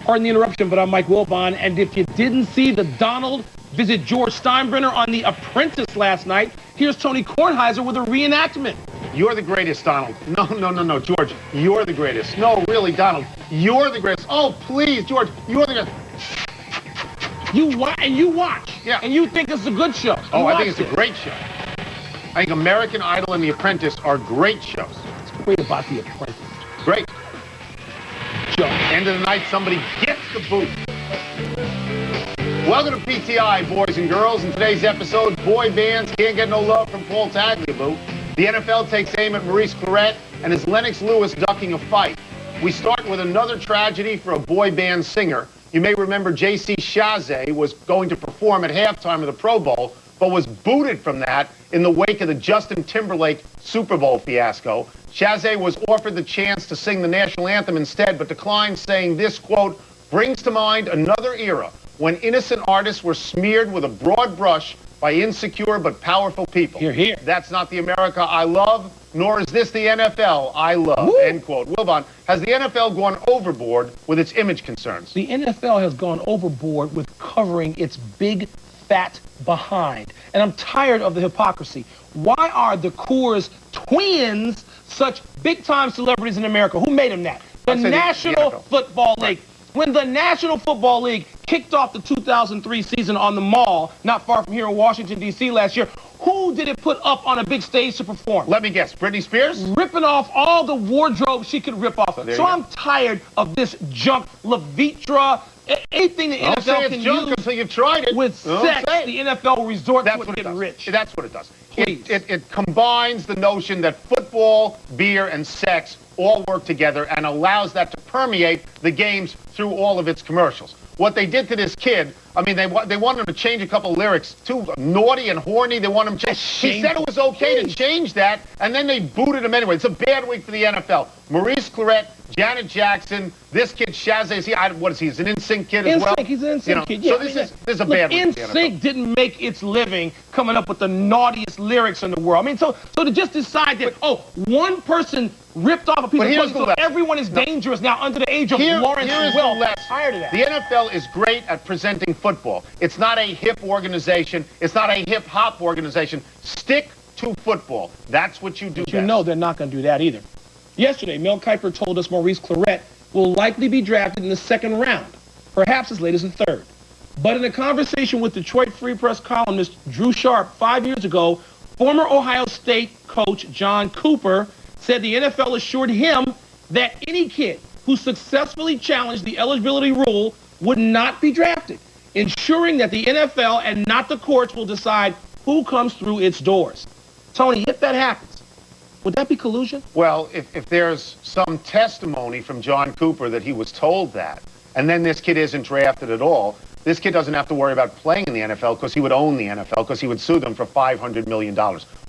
Pardon the interruption, but I'm Mike Wilbon, and if you didn't see the Donald visit George Steinbrenner on The Apprentice last night, here's Tony Kornheiser with a reenactment. You're the greatest, Donald. No, George. You're the greatest. No, really, Donald. You're the greatest. Oh, please, George. You're the greatest. You watch. Yeah. And you think it's a good show. I think it's a great show. I think American Idol and The Apprentice are great shows. What's great about The Apprentice? Great. Joe. End of the night, somebody gets the boot. Welcome to PTI, boys and girls. In today's episode, boy bands can't get no love from Paul Tagliabue. The NFL takes aim at Maurice Clarett, and is Lennox Lewis ducking a fight? We start with another tragedy for a boy band singer. You may remember J.C. Chasez was going to perform at halftime of the Pro Bowl, but was booted from that in the wake of the Justin Timberlake Super Bowl fiasco. Chasez was offered the chance to sing the national anthem instead, but declined, saying this, quote, brings to mind another era when innocent artists were smeared with a broad brush by insecure but powerful people. Hear, hear. That's not the America I love, nor is this the NFL I love, Woo. end quote. Wilbon, has the NFL gone overboard with its image concerns? The NFL has gone overboard with covering its big, fat behind. And I'm tired of the hypocrisy. Why are the Coors twins such big-time celebrities in America? Who made them that? The National Football League. When the National Football League kicked off the 2003 season on the Mall, not far from here in Washington, D.C. last year, who did it put up on a big stage to perform? Let me guess, Britney Spears? Ripping off all the wardrobe she could rip off. So I'm tired of this junk, Levitra, anything the NFL can use until you've tried it. with sex. The NFL will resort to it getting rich. That's what it does. Please. It combines the notion that football, beer, and sex all work together and allows that to permeate the games through all of its commercials. What they did to this kid, I mean, they wanted him to change a couple lyrics. Too naughty and horny. They want him to change. He said it was okay to change that, and then they booted him anyway. It's a bad week for the NFL. Maurice Clarett, Janet Jackson, this kid Chasez. What is he? He's an NSYNC kid as well. He's an NSYNC kid. Yeah, so this is a bad week for the NFL. NSYNC didn't make its living coming up with the naughtiest lyrics in the world. I mean, so to just decide that one person ripped off a piece of clothing, so everyone is dangerous now under the age of Lawrence and Will. Tired of that. The NFL is great at presenting football. It's not a hip organization. It's not a hip-hop organization. Stick to football. That's what you do best. You know they're not going to do that either. Yesterday, Mel Kiper told us Maurice Clarett will likely be drafted in the second round, perhaps as late as the third. But in a conversation with Detroit Free Press columnist Drew Sharp 5 years ago, former Ohio State coach John Cooper said the NFL assured him that any kid who successfully challenged the eligibility rule would not be drafted, ensuring that the NFL and not the courts will decide who comes through its doors. Tony, if that happens, would that be collusion? Well, if there's some testimony from John Cooper that he was told that, and then this kid isn't drafted at all, this kid doesn't have to worry about playing in the NFL because he would own the NFL because he would sue them for $500 million.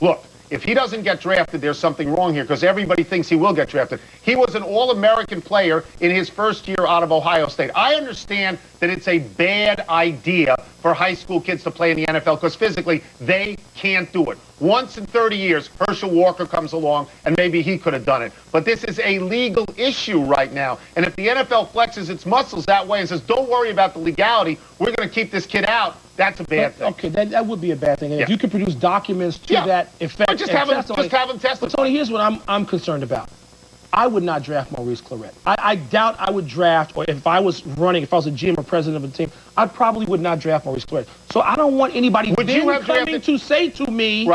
Look, if he doesn't get drafted, there's something wrong here because everybody thinks he will get drafted. He was an All-American player in his first year out of Ohio State. I understand that it's a bad idea for high school kids to play in the NFL because physically they can't do it. Once in 30 years, Herschel Walker comes along, and maybe he could have done it. But this is a legal issue right now. And if the NFL flexes its muscles that way and says, don't worry about the legality, we're going to keep this kid out, that's a bad thing. Okay, that would be a bad thing. And if you could produce documents to that effect. Just have him testify. But Tony, here's what I'm concerned about. I would not draft Maurice Clarett. I doubt I would draft, or if I was running, if I was a GM or president of a team, I probably would not draft Maurice Clarett. So I don't want anybody coming to say to me,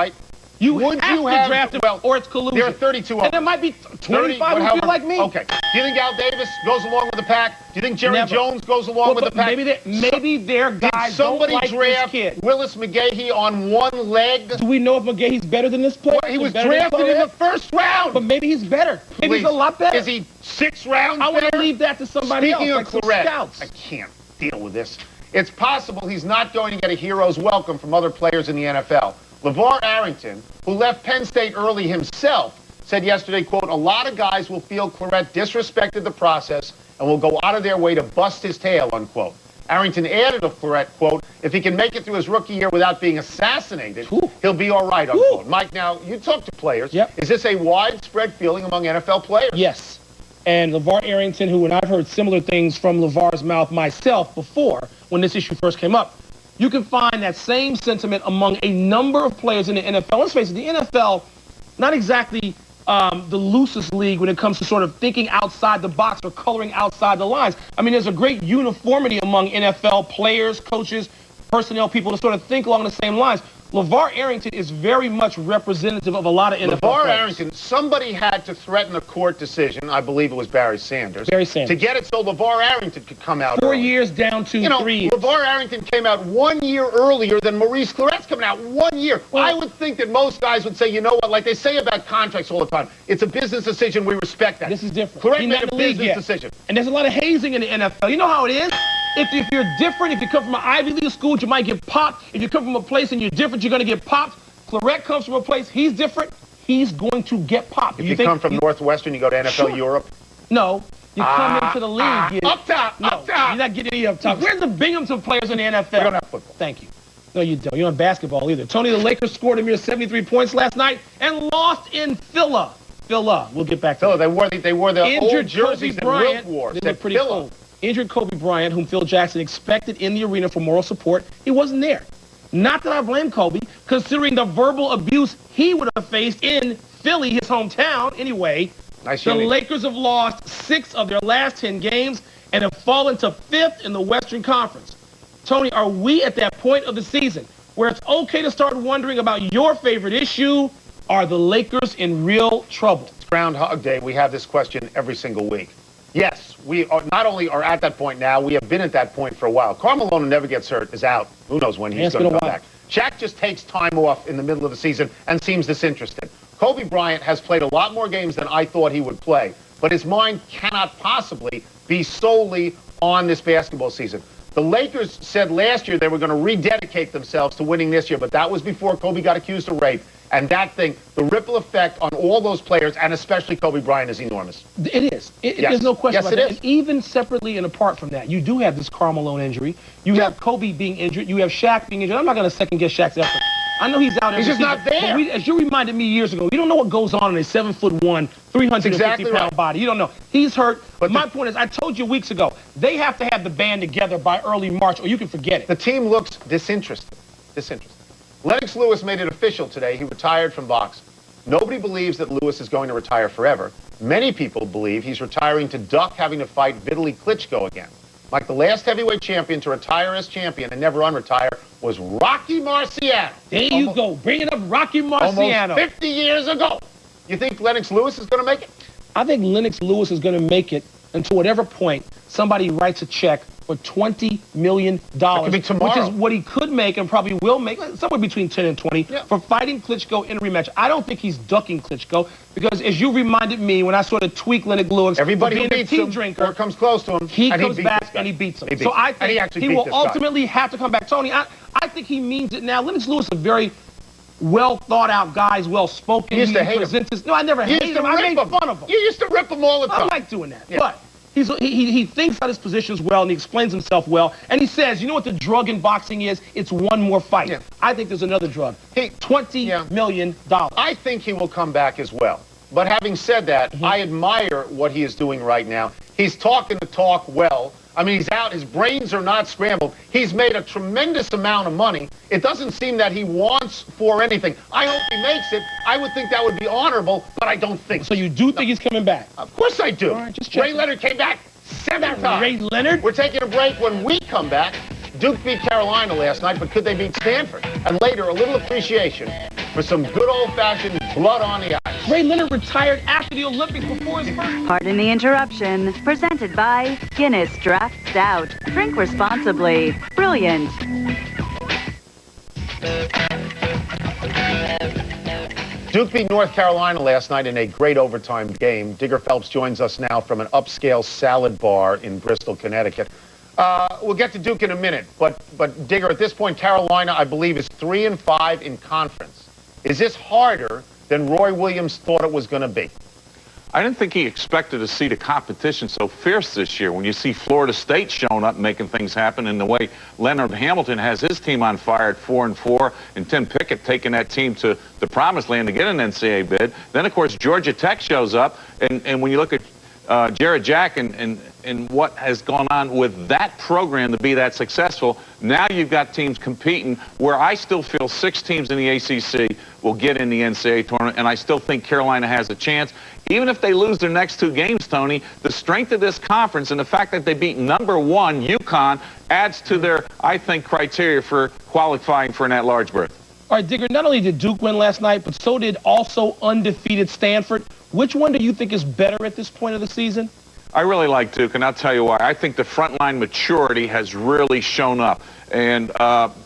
you have to draft him, or it's collusion. There are 32 of them. And there might be 25 who feel like me. Okay. Do you think Al Davis goes along with the pack? Do you think Jerry Jones goes along with the pack? Maybe their guys don't like this kid. Willis McGahee on one leg? Do we know if McGahee's better than this player? Well, he was drafted in the first round. But maybe he's better. Maybe he's a lot better. Is he 6 rounds I want to leave that to somebody else, Speaking like of some Clarett, scouts. I can't deal with this. It's possible he's not going to get a hero's welcome from other players in the NFL. LeVar Arrington, who left Penn State early himself, said yesterday, quote, a lot of guys will feel Clarett disrespected the process and will go out of their way to bust his tail, unquote. Arrington added of Clarett, quote, if he can make it through his rookie year without being assassinated, he'll be all right, unquote. Mike, now, you talk to players. Is this a widespread feeling among NFL players? Yes. And LeVar Arrington, who, and I've heard similar things from LeVar's mouth myself before when this issue first came up, you can find that same sentiment among a number of players in the NFL. Let's face it, the NFL, not exactly the loosest league when it comes to sort of thinking outside the box or coloring outside the lines. I mean, there's a great uniformity among NFL players, coaches, personnel, people to sort of think along the same lines. LeVar Arrington is very much representative of a lot of NFL LeVar players. Arrington, somebody had to threaten a court decision, I believe it was Barry Sanders, to get it so LeVar Arrington could come out 4 early. years down to 3 years. LeVar Arrington came out 1 year earlier than Maurice Clarett's coming out 1 year. Well, I would think that most guys would say, you know what, like they say about contracts all the time, it's a business decision, we respect that. This is different. Claret made a business decision. And there's a lot of hazing in the NFL. You know how it is? If you're different, if you come from an Ivy League school, you might get popped. If you come from a place and you're different, you're going to get popped. Claret comes from a place, he's different, he's going to get popped. If you come from Northwestern, you go to NFL Europe? No. You come into the league. Up top, up top. You're not getting any up top. Where's the Binghamton players in the NFL? We don't have football. Thank you. No, you don't. You don't have basketball either. Tony, the Lakers scored a mere 73 points last night and lost in Philly. We'll get back to that. They wore the old jerseys Kobe Bryant. and wore. They look pretty cool. Injured Kobe Bryant, whom Phil Jackson expected in the arena for moral support. He wasn't there. Not that I blame Kobe, considering the verbal abuse he would have faced in Philly, his hometown. Anyway, the Lakers have lost 6 of their last 10 games and have fallen to 5th in the Western Conference. Tony, are we at that point of the season where it's okay to start wondering about your favorite issue? Are the Lakers in real trouble? It's Groundhog Day. We have this question every single week. Yes, we are not only are at that point now, we have been at that point for a while. Karl Malone, who never gets hurt, is out. Who knows when he's going to come back. Shaq just takes time off in the middle of the season and seems disinterested. Kobe Bryant has played a lot more games than I thought he would play, but his mind cannot possibly be solely on this basketball season. The Lakers said last year they were going to rededicate themselves to winning this year, but that was before Kobe got accused of rape. And that thing, the ripple effect on all those players, and especially Kobe Bryant, is enormous. It is. There's no question about that. And even separately and apart from that, you do have this Karl Malone injury. You have Kobe being injured. You have Shaq being injured. I'm not going to second-guess Shaq's effort. I know he's out. He's just not there. But as you reminded me years ago, you don't know what goes on in a 7'1", 350-pound body. You don't know. He's hurt. But my point is, I told you weeks ago, they have to have the band together by early March, or you can forget it. The team looks disinterested. Lennox Lewis made it official today. He retired from boxing. Nobody believes that Lewis is going to retire forever. Many people believe he's retiring to duck having to fight Vitaly Klitschko again. Like the last heavyweight champion to retire as champion and never unretire was Rocky Marciano. There you go, bringing up Rocky Marciano. Almost 50 years ago. You think Lennox Lewis is going to make it? I think Lennox Lewis is going to make it until whatever point somebody writes a check for $20 million, could be tomorrow, which is what he could make and probably will make, somewhere between 10 and 20, for fighting Klitschko in a rematch. I don't think he's ducking Klitschko because, as you reminded me when I sort of tweaked Lennox Lewis, everybody being who beats a team him drinker, or comes close to him, he comes back and he beats him. So I think he will ultimately have to come back. Tony, I think he means it now. Lennox Lewis is a very well thought out guy. He's well spoken. You used to hate him. No, I never hated him. I made fun of him. You used to rip him all the time. I like doing that. But he thinks out his positions well, and he explains himself well. And he says, you know what the drug in boxing is? It's one more fight. I think there's another drug. $20 million. I think he will come back as well. But having said that, I admire what he is doing right now. He's talking the talk well. I mean, he's out. His brains are not scrambled. He's made a tremendous amount of money. It doesn't seem that he wants for anything. I hope he makes it. I would think that would be honorable, but I don't think so. You do think he's coming back? Of course I do. All right, just check. Ray Leonard came back 7 times. Ray Leonard? We're taking a break. When we come back, Duke beat Carolina last night, but could they beat Stanford? And later, a little appreciation for some good old-fashioned blood on the ice. Ray Leonard retired after the Olympics before his first... Pardon the interruption. Presented by Guinness Draft Stout. Drink responsibly. Brilliant. Duke beat North Carolina last night in a great overtime game. Digger Phelps joins us now from an upscale salad bar in Bristol, Connecticut. We'll get to Duke in a minute, but Digger, at this point, Carolina, I believe, is 3-5 in conference. Is this harder than Roy Williams thought it was going to be? I didn't think he expected to see the competition so fierce this year. When you see Florida State showing up and making things happen, and the way Leonard Hamilton has his team on fire at 4-4, and Tim Pickett taking that team to the promised land to get an NCAA bid. Then, of course, Georgia Tech shows up, and when you look at Jared Jack and what has gone on with that program to be that successful. Now you've got teams competing where I still feel 6 teams in the ACC will get in the NCAA tournament, and I still think Carolina has a chance. Even if they lose their next 2 games, Tony, the strength of this conference and the fact that they beat #1 UConn adds to their, I think, criteria for qualifying for an at-large berth. All right, Digger, not only did Duke win last night, but so did also undefeated Stanford. Which one do you think is better at this point of the season? I really like Duke, and I'll tell you why. I think the frontline maturity has really shown up. And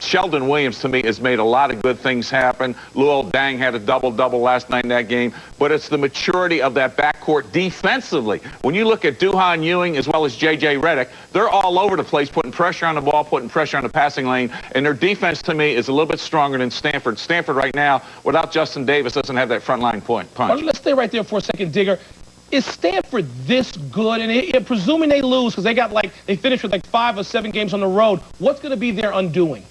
Sheldon Williams, to me, has made a lot of good things happen. Luol Deng had a double-double last night in that game. But it's the maturity of that backcourt defensively. When you look at Duhan Ewing as well as J.J. Redick, they're all over the place, putting pressure on the ball, putting pressure on the passing lane. And their defense, to me, is a little bit stronger than Stanford. Stanford right now, without Justin Davis, doesn't have that frontline punch. Right, let's stay right there for a second, Digger. Is Stanford this good? And presuming they lose, because they finished with 5 or 7 games on the road, what's going to be their undoing?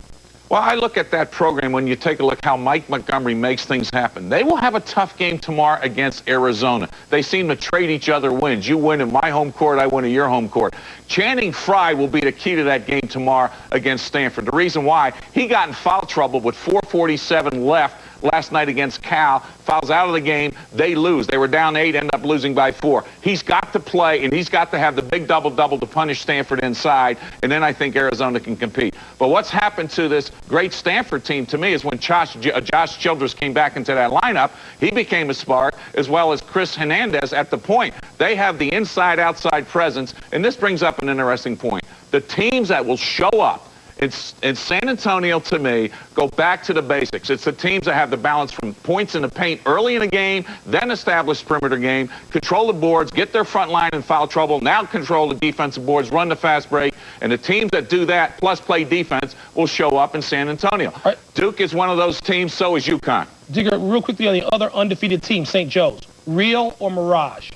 Well, I look at that program when you take a look how Mike Montgomery makes things happen. They will have a tough game tomorrow against Arizona. They seem to trade each other wins. You win in my home court, I win in your home court. Channing Frye will be the key to that game tomorrow against Stanford. The reason why, he got in foul trouble with 4:47 left last night against Cal, fouls out of the game, they lose. They were down 8, end up losing by 4. He's got to play, and he's got to have the big double-double to punish Stanford inside, and then I think Arizona can compete. But what's happened to this great Stanford team, to me, is when Josh Childress came back into that lineup, he became a spark, as well as Chris Hernandez at the point. They have the inside-outside presence, and this brings up an interesting point. The teams that will show up in San Antonio, to me, go back to the basics. It's the teams that have the balance from points in the paint early in the game, then establish perimeter game, control the boards, get their front line in foul trouble, now control the defensive boards, run the fast break, and the teams that do that, plus play defense, will show up in San Antonio. Right. Duke is one of those teams, so is UConn. Digger, real quickly on the other undefeated team, St. Joe's. Real or mirage?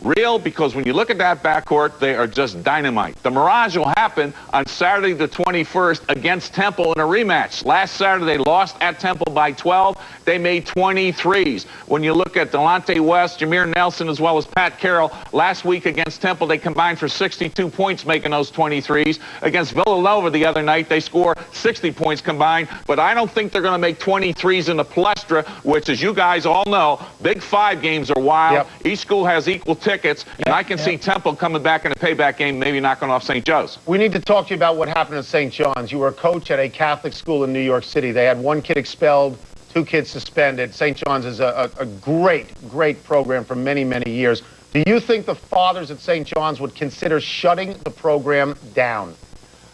Real, because when you look at that backcourt, they are just dynamite. The mirage will happen on Saturday the 21st against Temple in a rematch. Last Saturday, they lost at Temple by 12. They made 23s. When you look at Delonte West, Jameer Nelson, as well as Pat Carroll, last week against Temple, they combined for 62 points making those 23s. Against Villanova the other night, they score 60 points combined, but I don't think they're going to make 23s in the Palestra, which, as you guys all know, Big 5 games are wild. Yep. Each school has equal tickets, and I can see Temple coming back in a payback game, maybe knocking off St. Joe's. We need to talk to you about what happened at St. John's. You were a coach at a Catholic school in New York City. They had 1 kid expelled, 2 kids suspended. St. John's is a great program for many, many years. Do you think the fathers at St. John's would consider shutting the program down?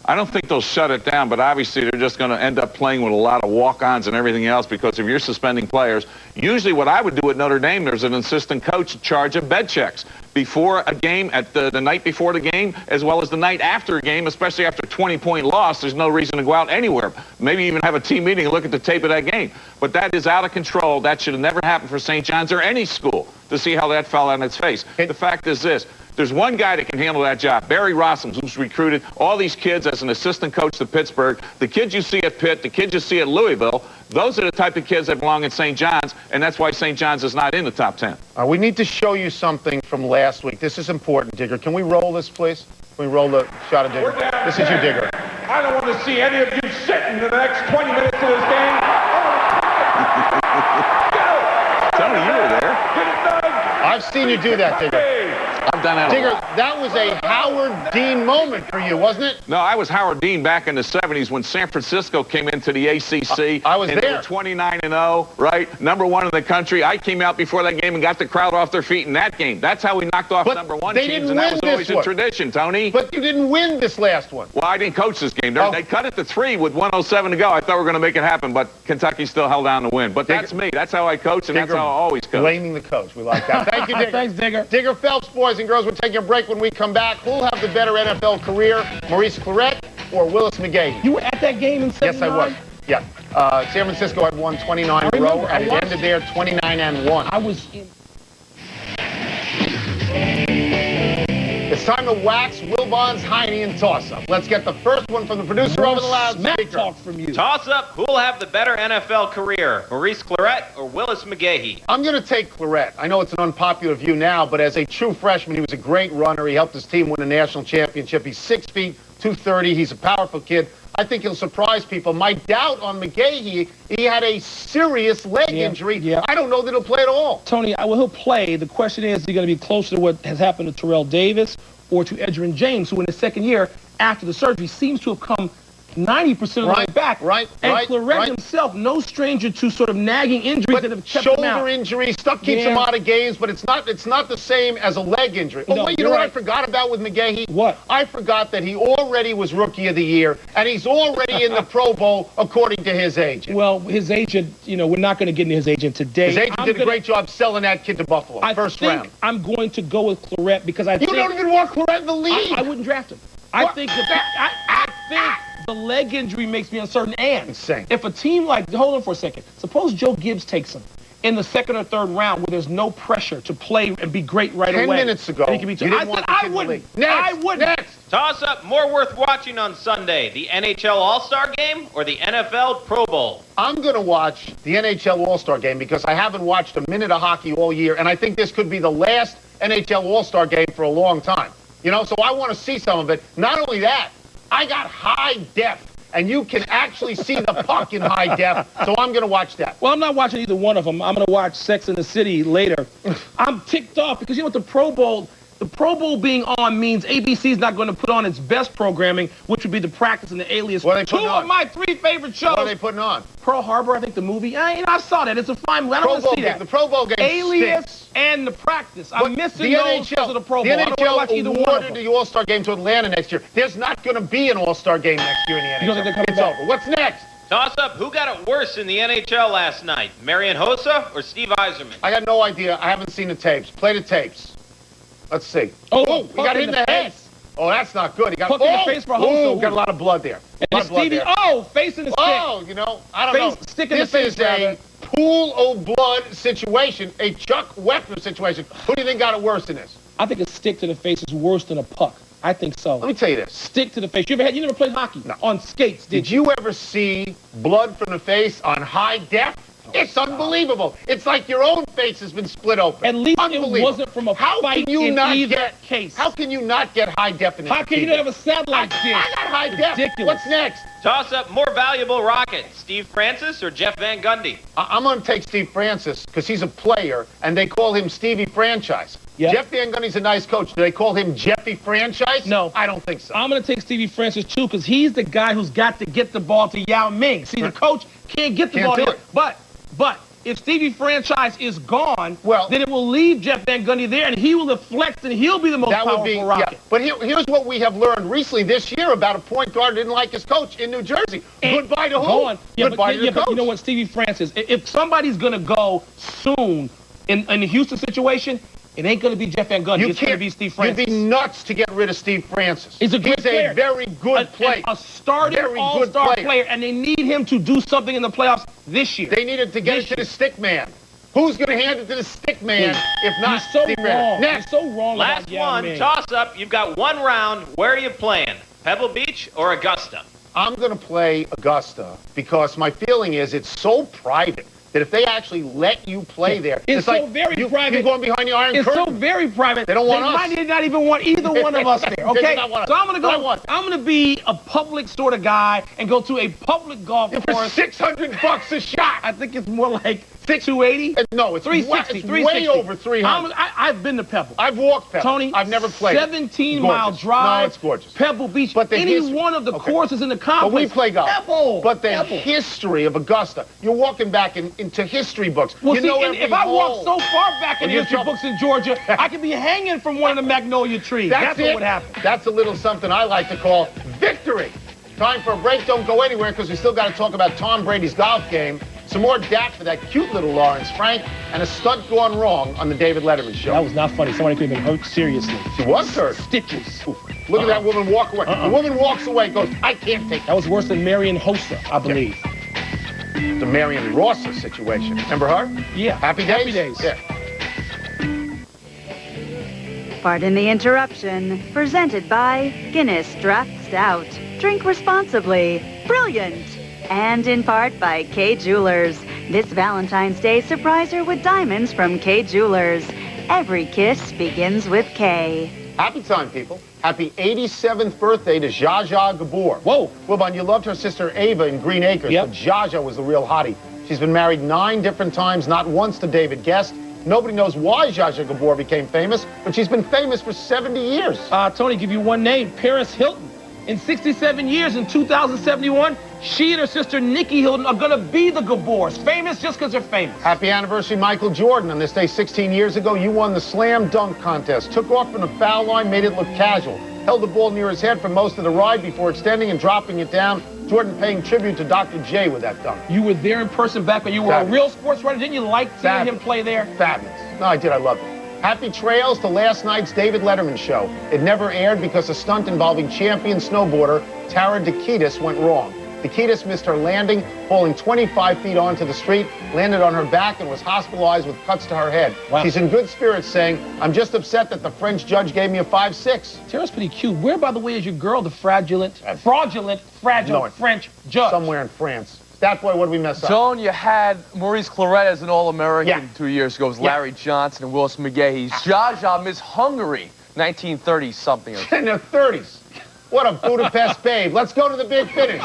I don't think they'll shut it down, but obviously they're just going to end up playing with a lot of walk-ons and everything else, because if you're suspending players, usually what I would do at Notre Dame, there's an assistant coach in charge of bed checks before a game, at the night before the game, as well as the night after a game, especially after a 20-point loss. There's no reason to go out anywhere. Maybe even have a team meeting and look at the tape of that game. But that is out of control. That should have never happened for St. John's or any school, to see how that fell on its face. The fact is this. There's one guy that can handle that job, Barry Rossums, who's recruited all these kids as an assistant coach to Pittsburgh. The kids you see at Pitt, the kids you see at Louisville, those are the type of kids that belong in St. John's, and that's why St. John's is not in the top 10. We need to show you something from last week. This is important, Digger. Can we roll this, please? Can we roll the shot of Digger? This is you, Digger. I don't want to see any of you sitting the next 20 minutes of this game. Tony, you were there. Get it done. I've seen you do that, Digger. I've done that a Digger, lot. that was a Howard Dean moment for you, wasn't it? No, I was Howard Dean back in the 70s when San Francisco came into the ACC. I was and there. They were 29-0, right? #1 in the country. I came out before that game and got the crowd off their feet in that game. That's how we knocked off But #1 they teams, didn't and that win was this always a one. tradition, Tony. But you didn't win this last one. Well, I didn't coach this game. Oh. They cut it to 3 with 1:07 to go. I thought we were going to make it happen, but Kentucky still held on to win. But that's me. That's how I coach, and Digger, that's how I always coach. Blaming the coach. We like that. Thank you, Digger. Thanks, Digger. Digger Phelps, boys and girls, we're taking a break. When we come back, who'll have the better NFL career, Maurice Clarett or Willis McGahee? You were at that game in 79? Yes, I was. Yeah. San Francisco had won 29 in a row, and it ended there 29-1. I was in. It's time to wax Wilbon. Wilbon's Heine and Toss-Up. Let's get the first one from the producer over the Smack loudspeaker. talk from you. Toss-up, who will have the better NFL career, Maurice Clarett or Willis McGahee? I'm going to take Clarett. I know it's an unpopular view now, but as a true freshman, he was a great runner. He helped his team win a national championship. He's 6 feet, 230. He's a powerful kid. I think he'll surprise people. My doubt on McGahee, he had a serious leg injury. Yeah. I don't know that he'll play at all. Tony, well, he'll play. The question is he going to be closer to what has happened to Terrell Davis or to Edgerrin James, who in his second year after the surgery seems to have come 90% of the way back. And Clarett himself, no stranger to sort of nagging injuries that have kept him out. Shoulder injury, stuff keeps him out of games, but it's not the same as a leg injury. Oh, wait, you know what I forgot about with McGahee? What? I forgot that he already was Rookie of the Year, and he's already in the Pro Bowl, according to his agent. Well, his agent, you know, we're not going to get into his agent today. His agent did a great job selling that kid to Buffalo, first round. I'm going to go with Clarett because I think... You don't even want Clarett in the league. I wouldn't draft him. I think the leg injury makes me uncertain. And if a team like, hold on for a second, suppose Joe Gibbs takes him in the second or third round where there's no pressure to play and be great right away. 10 minutes ago, you didn't want I wouldn't. Next. Toss-up, more worth watching on Sunday, the NHL All-Star Game or the NFL Pro Bowl? I'm going to watch the NHL All-Star Game because I haven't watched a minute of hockey all year, and I think this could be the last NHL All-Star Game for a long time. You know, so I want to see some of it. Not only that, I got high def, and you can actually see the puck in high def, so I'm going to watch that. Well, I'm not watching either one of them. I'm going to watch Sex and the City later. I'm ticked off because, you know what, the Pro Bowl being on means ABC's not going to put on its best programming, which would be The Practice and The Alias. What are they putting on? Two of my 3 favorite shows. What are they putting on? Pearl Harbor, I think the movie. I saw that. It's a fine movie. I don't want to see that. The Pro Bowl game Alias stinks. And The Practice. I'm missing the those because of the Pro Bowl. The I don't want to watch either one of awarded them. the All-Star Game to Atlanta next year. There's not going to be an All-Star Game next year in the NHL. You don't think they're coming back? Over. What's next? Toss-up, who got it worse in the NHL last night, Marian Hossa or Steve Yzerman? I got no idea. I haven't seen the tapes. Play the tapes. Let's see. Oh, he got hit in the head. Oh, that's not good. He got Hook in the face for Hossa. Got a lot of blood there. And Stevie, face in the stick. Oh, you know, I don't know. Stick in the face, This is a pool of blood situation, a Chuck Wepner situation. Who do you think got it worse than this? I think a stick to the face is worse than a puck. I think so. Let me tell you this. Stick to the face. You never played hockey? No. On skates, did you ever see blood from the face on high def? It's unbelievable. It's like your own face has been split open. At least it wasn't from a fight in either case. How can you not get high definition? How can you not have a satellite dish? I got high def. Ridiculous. What's next? Toss-up, more valuable rocket, Steve Francis or Jeff Van Gundy? I'm going to take Steve Francis because he's a player, and they call him Stevie Franchise. Yep. Jeff Van Gundy's a nice coach. Do they call him Jeffy Franchise? No. I don't think so. I'm going to take Stevie Francis, too, because he's the guy who's got to get the ball to Yao Ming. See, the coach can't get the ball to him. But if Stevie Franchise is gone, then it will leave Jeff Van Gundy there, and he will have flexed, and he'll be the most powerful rocket. Yeah. But here's what we have learned recently this year about a point guard who didn't like his coach in New Jersey. Goodbye to who? Goodbye to the coach. But you know what, Stevie Francis, if somebody's going to go soon in the Houston situation, it ain't going to be Jeff Van Gundy. It's going to be Steve Francis. You'd be nuts to get rid of Steve Francis. He's a good player. He's a very good player. A starting all-star player, and they need him to do something in the playoffs this year. They needed to get it to the stick man. Who's going to hand it to the stick man if not Steve Francis? Next. You're so wrong. Last one, toss-up. You've got one round. Where are you playing? Pebble Beach or Augusta? I'm going to play Augusta because my feeling is it's so private that if they actually let you play there, it's so like very private. You're going behind the Iron Curtain. It's so very private. They don't want us. They might not even want either one of us there. Okay, so I'm gonna go. I'm gonna be a public sort of guy and go to a public golf course. For $600 a shot. I think it's more like 280. No, it's 360. It's way over 300. I've been to Pebble. I've walked Pebble. Tony, I've never played. 17-mile drive. No, it's gorgeous. Pebble Beach. But any one of the courses in the complex. But we play golf. Pebble. But the history of Augusta, you're walking back into history books. Well, you know if I walk so far back in history books in Georgia, I could be hanging from one of the magnolia trees. That's what would happen. That's a little something I like to call victory. Time for a break. Don't go anywhere because we still got to talk about Tom Brady's golf game. Some more DAP for that cute little Lawrence Frank, and a stunt gone wrong on the David Letterman show. That was not funny. Somebody could have been hurt seriously. She was hurt. Stitches. Look at that woman walk away. The woman walks away and goes, I can't take that. That was worse than Marian Hossa, I believe. The Marion Rossa situation. Remember her? Yeah. Happy Days? Happy Days. Yeah. part in the Interruption, presented by Guinness Draft Stout. Drink responsibly. Brilliant. And in part by Kay Jewelers. This Valentine's Day, surprise her with diamonds from Kay Jewelers. Every kiss begins with K. Happy time, people. Happy 87th birthday to Zsa Zsa Gabor. Whoa. Wilbon, you loved her sister Ava in Green Acres, Yep. but Zsa Zsa was the real hottie. She's been married 9 different times, not once to David Guest. Nobody knows why Zsa Zsa Gabor became famous, but she's been famous for 70 years. Tony, give you one name, Paris Hilton. In 67 years, in 2071, she and her sister Nikki Hilton are going to be the Gabors. Famous just because they're famous. Happy anniversary, Michael Jordan. On this day 16 years ago, you won the slam dunk contest. Took off from the foul line, made it look casual. Held the ball near his head for most of the ride before extending and dropping it down. Jordan paying tribute to Dr. J with that dunk. You were there in person back when you were a real sports writer. Didn't you like seeing him play there? Fabulous. No, I did. I loved it. Happy trails to last night's David Letterman show. It never aired because a stunt involving champion snowboarder Tara Dikitis went wrong. Dikitis missed her landing, falling 25 feet onto the street, landed on her back, and was hospitalized with cuts to her head. Wow. She's in good spirits, saying, "I'm just upset that the French judge gave me a 5-6. Tara's pretty cute. Where, by the way, is your girl, the fraudulent French judge? Somewhere in France. That boy, what did we mess up? Joan, you had Maurice Clarett as an All-American Yeah. 2 years ago. It was Larry Johnson and Wilson McGahee. Zsa Zsa, Miss Hungary, 1930-something. In their 30s. What a Budapest babe. Let's go to the big finish.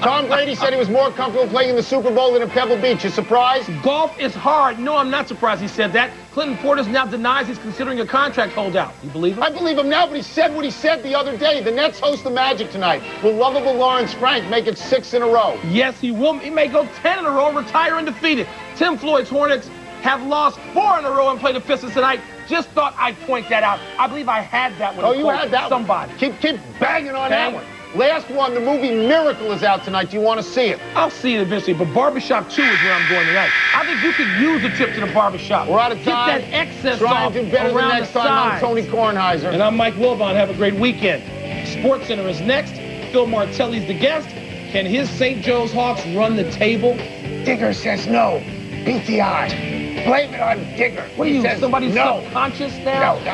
Tom Brady said he was more comfortable playing in the Super Bowl than at Pebble Beach. You surprised? Golf is hard. No, I'm not surprised he said that. Clinton Portis now denies he's considering a contract holdout. You believe him? I believe him now, but he said what he said the other day. The Nets host the Magic tonight. Will lovable Lawrence Frank make it 6 in a row? Yes, he will. He may go 10 in a row, retire undefeated. Tim Floyd's Hornets have lost 4 in a row and play the Pistons tonight. Just thought I'd point that out. I believe I had that one. Oh, you had that somebody. One. Keep banging on that one. Last one, the movie Miracle is out tonight. Do you want to see it? I'll see it eventually, but Barbershop 2 is where I'm going tonight. I think you could use a trip to the barbershop. We're out of time. Get that excess Try off and do better around the next the time. I'm sides. Tony Kornheiser. And I'm Mike Wilbon. Have a great weekend. Sports Center is next. Phil Martelli's the guest. Can his St. Joe's Hawks run the table? Digger says no. BTI. Blame it on Digger. What are you, He says somebody no. subconscious now? No.